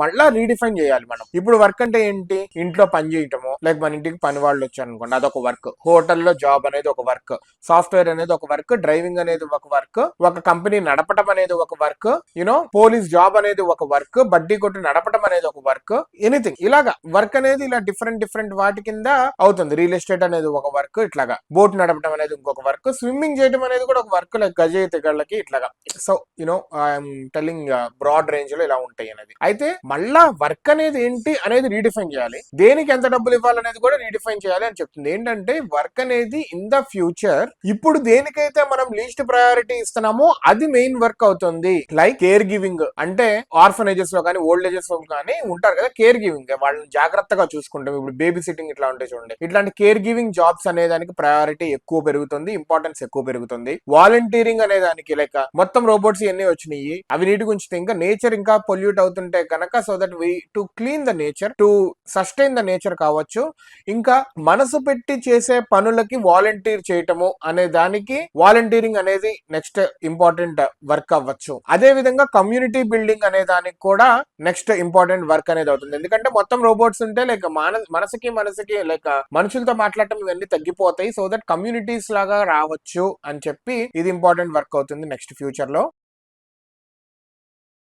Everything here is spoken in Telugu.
మళ్ళా రీడిఫైన్ చేయాలి మనం. ఇప్పుడు వర్క్ అంటే ఏంటి? ఇంట్లో పని చేయటము, లైక్ మన ఇంటికి పని వాళ్ళు వచ్చారు అనుకోండి, అదొక వర్క్. హోటల్లో జాబ్ అనేది ఒక వర్క్, సాఫ్ట్వేర్ అనేది ఒక వర్క్, డ్రైవింగ్ అనేది ఒక వర్క్, ఒక కంపెనీ నడపటం అనేది ఒక వర్క్, పోలీస్ జాబ్ అనేది ఒక వర్క్, బడ్డీ కొట్టు నడపటం అనేది ఒక వర్క్, ఎనీథింగ్ ఇలాగా వర్క్ అనేది ఇలా డిఫరెంట్ వాటి కింద అవుతుంది. రియల్ ఎస్టేట్ అనేది ఒక వర్క్, ఇట్లాగా బోట్ నడపడం అనేది ఇంకొక వర్క్, స్విమ్మింగ్ చేయడం అనేది కూడా ఒక వర్క్, లైక్ గజయితగాళ్ళకి ఇట్లాగా. So I'm telling broad range లో ఇలా ఉంటాయి అనేది. అయితే మళ్ళా వర్క్ అనేది ఏంటి అనేది రీడిఫైన్ చేయాలి, దేనికి ఎంత డబ్బులు ఇవ్వాలనేది కూడా రీడిఫైన్ చేయాలి అని చెప్తుంది. ఏంటంటే వర్క్ అనేది ఇన్ ద ఫ్యూచర్ ఇప్పుడు దేనికైతే మనం లీస్ట్ ప్రయారిటీ ఇస్తున్నామో అది మెయిన్ వర్క్ అవుతుంది. లైక్ కేర్ గివింగ్, అంటే ఆర్ఫనేజెస్ లో కానీ ఓల్డ్ ఏజెస్ లో కానీ ఉంటారు కదా కేర్ గివింగ్, వాళ్ళని జాగ్రత్తగా చూసుకుంటాం. ఇప్పుడు బేబీ సిట్టింగ్ ఇట్లా ఉంటాయి చూడండి, ఇట్లాంటి కేర్ గివింగ్ జాబ్స్ అనే దానికి ప్రయారిటీ ఎక్కువ పెరుగుతుంది, ఇంపార్టెన్స్ ఎక్కువ పెరుగుతుంది. వాలంటీరింగ్ అనే దానికి, లైక్ మొత్తం రోబోట్స్ ఇవన్నీ వచ్చినాయి, అవి నీటికి ఉంచితే ఇంకా నేచర్ ఇంకా పొల్యూట్ అవుతుంటే కనుక, so that we to clean the nature, to sustain the nature కావచ్చు. ఇంకా మనసు పెట్టి చేసే పనులకి వాలంటీర్ చేయటము అనే దానికి వాలంటీరింగ్ అనేది నెక్స్ట్ ఇంపార్టెంట్ వర్క్ అవ్వచ్చు. అదే విధంగా కమ్యూనిటీ బిల్డింగ్ అనే దానికి కూడా నెక్స్ట్ ఇంపార్టెంట్ వర్క్ అనేది అవుతుంది. ఎందుకంటే మొత్తం రోబోట్స్ ఉంటే లైక్ మనసుకి లైక్ మనుషులతో మాట్లాడటం ఇవన్నీ తగ్గిపోతాయి. సో దట్ కమ్యూనిటీస్ లాగా రావచ్చు అని చెప్పి ఇది ఇంపార్టెంట్ వర్క్ అవుతుంది నెక్స్ట్ ఫ్యూచర్ లో.